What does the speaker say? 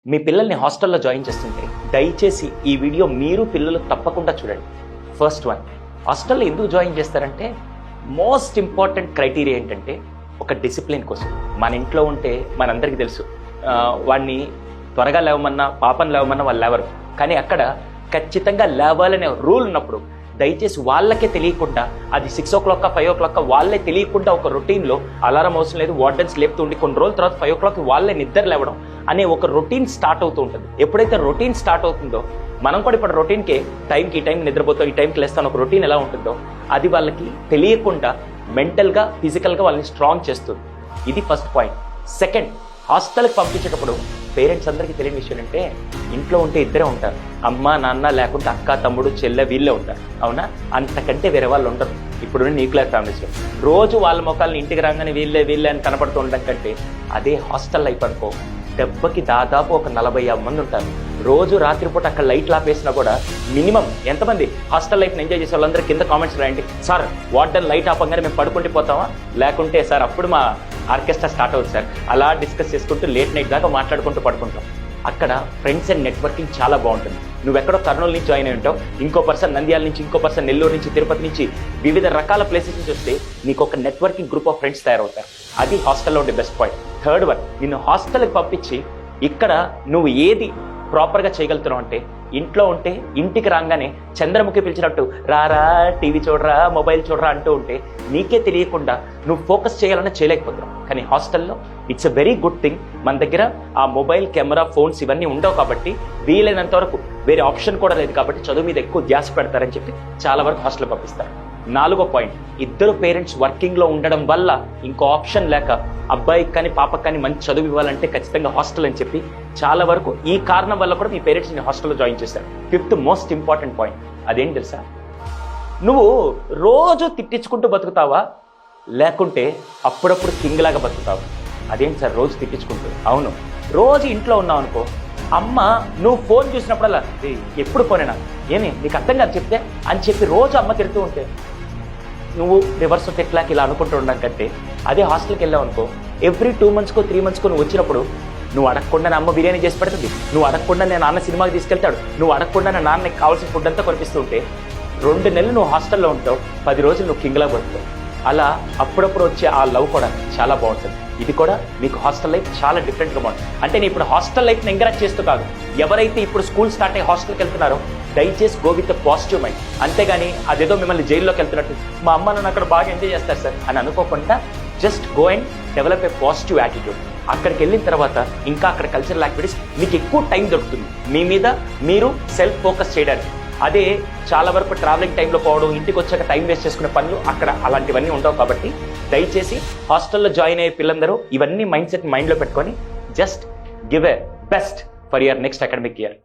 మీ పిల్లల్ని హాస్టల్లో జాయిన్ చేస్తుంటే దయచేసి ఈ వీడియో మీరు పిల్లలు తప్పకుండా చూడండి. ఫస్ట్ వన్, హాస్టల్లో ఎందుకు జాయిన్ చేస్తారంటే మోస్ట్ ఇంపార్టెంట్ క్రైటీరియా ఏంటంటే ఒక డిసిప్లిన్ కోసం. మన ఇంట్లో ఉంటే మనందరికీ తెలుసు, వాడిని త్వరగా లేవమన్నా పాపను లేవమన్నా వాళ్ళు లేవరు. కానీ అక్కడ ఖచ్చితంగా లేవాలనే రూల్ ఉన్నప్పుడు దయచేసి వాళ్ళకే తెలియకుండా, అది 6 o'clock 5 o'clock వాళ్ళే తెలియకుండా ఒక రొటీన్లో అలారం అవసరం లేదు, వార్డెన్స్ లేపుతూ ఉండి కొన్ని రోజుల తర్వాత 5 o'clock వాళ్ళే నిద్ర లేవడం అనే ఒక రొటీన్ స్టార్ట్ అవుతూ ఉంటుంది. ఎప్పుడైతే రొటీన్ స్టార్ట్ అవుతుందో మనం కూడా ఇప్పుడు రొటీన్కి టైంకి ఈ టైం నిద్రపోతాం, ఈ టైంకి లేస్తాను ఒక రొటీన్ ఎలా ఉంటుందో అది వాళ్ళకి తెలియకుండా మెంటల్గా ఫిజికల్గా వాళ్ళని స్ట్రాంగ్ చేస్తుంది. ఇది ఫస్ట్ పాయింట్. సెకండ్, హాస్టల్కి పంపించేటప్పుడు పేరెంట్స్ అందరికీ తెలియని విషయం అంటే ఇంట్లో ఉంటే ఇద్దరే ఉంటారు, అమ్మ నాన్న లేకుంటే అక్క తమ్ముడు చెల్లె వీళ్ళే ఉంటారు. అవునా? అంతకంటే వేరే వాళ్ళు ఉండరు. ఇప్పుడు న్యూక్లియర్ ఫ్యామిలీస్లో రోజు వాళ్ళ ముఖాలను ఇంటికి రాగానే వీళ్ళే అని కనపడుతూ ఉండడం కంటే అదే హాస్టల్ లైఫ్ అనుకో, దెబ్బకి దాదాపు ఒక 40-50 మంది ఉంటారు. రోజు రాత్రిపూట అక్కడ లైట్లు ఆపేసినా కూడా మినిమం ఎంతమంది హాస్టల్ లైఫ్ని ఎంజాయ్ చేసే వాళ్ళందరూ కింద కామెంట్స్ రాయండి. సార్ వార్డెన్ లైట్ ఆపంగానే మేము పడుకుంటే పోతామా, లేకుంటే సార్ అప్పుడు మా ఆర్కెస్ట్రా స్టార్ట్ అవుతుంది సార్, అలా డిస్కస్ చేసుకుంటూ లేట్ నైట్ దాకా మాట్లాడుకుంటూ పడుకుంటాం. అక్కడ ఫ్రెండ్స్ అండ్ నెట్వర్కింగ్ చాలా బాగుంటుంది. నువ్వెక్కడో కర్నూలు నుంచి జాయిన్ అయి ఉంటావు, ఇంకో పర్సన్ నంద్యాల నుంచి, ఇంకో పర్సన్ నెల్లూరు నుంచి, తిరుపతి నుంచి, వివిధ రకాల ప్లేసెస్ నుంచి వస్తే నీకు ఒక నెట్వర్కింగ్ గ్రూప్ ఆఫ్ ఫ్రెండ్స్ తయారవుతారు. అది హాస్టల్లో ఉండే బెస్ట్ పాయింట్. థర్డ్ వన్, నిన్ను హాస్టల్కి పంపించి ఇక్కడ నువ్వు ఏది ప్రాపర్గా చేయగలుగుతున్నావు అంటే ఇంట్లో ఉంటే ఇంటికి రాగానే చంద్రముఖి పిలిచినట్టు రారా టీవీ చూడరా మొబైల్ చూడరా అంటూ ఉంటే నీకే తెలియకుండా నువ్వు ఫోకస్ చేయాలన్నా చేయలేకపోతున్నావు. కానీ హాస్టల్లో it's a very good thing. మన దగ్గర ఆ మొబైల్ కెమెరా ఫోన్స్ ఇవన్నీ ఉండవు కాబట్టి వీలైనంత వరకు వేరే ఆప్షన్ కూడా లేదు కాబట్టి చదువు మీద ఎక్కువ ధ్యాస పెడతారని చెప్పి చాలా వరకు హాస్టల్ పంపిస్తారు. 4వ పాయింట్, ఇద్దరు పేరెంట్స్ వర్కింగ్లో ఉండడం వల్ల ఇంకో ఆప్షన్ లేక అబ్బాయికి కానీ పాపకి కానీ మంచి చదువు ఇవ్వాలంటే ఖచ్చితంగా హాస్టల్ అని చెప్పి చాలా వరకు ఈ కారణం వల్ల కూడా మీ పేరెంట్స్ని హాస్టల్లో జాయిన్ చేశారు. 5th మోస్ట్ ఇంపార్టెంట్ పాయింట్, అదేంటి తెలుసా? నువ్వు రోజు తిట్టించుకుంటూ బతుకుతావా, లేకుంటే అప్పుడప్పుడు కింగ్ లాగా బతుకుతావా? అదేంటి సార్ రోజు తిట్టించుకుంటూ? అవును, రోజు ఇంట్లో ఉన్నావు అనుకో, అమ్మ నువ్వు ఫోన్ చూసినప్పుడల్లా ఎప్పుడు ఫోనేనా, ఏమి నీకు అర్థం కాదు చెప్తే అని చెప్పి రోజు అమ్మ తిడుతూ ఉంటే నువ్వు రివర్స్ తిట్లాకి ఇలా అనుకుంటూ ఉండడం కంటే అదే హాస్టల్కి వెళ్ళావు అనుకో, ఎవ్రీ 2 monthsకో 3 monthsకో నువ్వు వచ్చినప్పుడు నువ్వు అడగకుండా నా అమ్మ బిర్యానీ చేసి పెడుతుంది, నువ్వు అడగకుండా నేను నాన్న సినిమాకి తీసుకెళ్తాడు, నువ్వు అడగకుండా నా నాన్నకి కావాల్సిన ఫుడ్ అంతా కొనిపిస్తూ ఉంటే 2 నెలలు నువ్వు హాస్టల్లో ఉంటావు, 10 రోజులు నువ్వు కింగ్లా పడుతావు. అలా అప్పుడప్పుడు వచ్చే ఆ లవ్ కూడా చాలా బాగుంటుంది. ఇది కూడా మీకు హాస్టల్ లైఫ్ చాలా డిఫరెంట్గా బాగుంటుంది. అంటే నేను ఇప్పుడు హాస్టల్ లైఫ్ని ఎంకరేజ్ చేస్తూ కాదు, ఎవరైతే ఇప్పుడు స్కూల్ స్టార్ట్ అయ్యి హాస్టల్కి వెళ్తున్నారో దయచేసి గో విత్ పాజిటివ్ మైండ్. అంతేగాని అదేదో మిమ్మల్ని జైల్లోకి వెళ్తున్నట్టు మా అమ్మ నన్ను అక్కడ బాగా ఎంజాయ్ చేస్తారు సార్ అని అనుకోకుండా just go and develop a positive attitude. అక్కడికి వెళ్ళిన తర్వాత ఇంకా అక్కడ కల్చరల్ యాక్టివిటీస్ మీకు ఎక్కువ టైం దొరుకుతుంది మీ మీద మీరు సెల్ఫ్ ఫోకస్ చేయడానికి. అదే చాలా వరకు ట్రావెలింగ్ టైంలో పోవడం, ఇంటికి వచ్చాక టైం వేస్ట్ చేసుకునే పనులు అక్కడ అలాంటివన్నీ ఉండవు. కాబట్టి దయచేసి హాస్టల్లో జాయిన్ అయ్యే పిల్లలందరూ ఇవన్నీ మైండ్ సెట్ మైండ్లో పెట్టుకొని just give a best for your next academic year.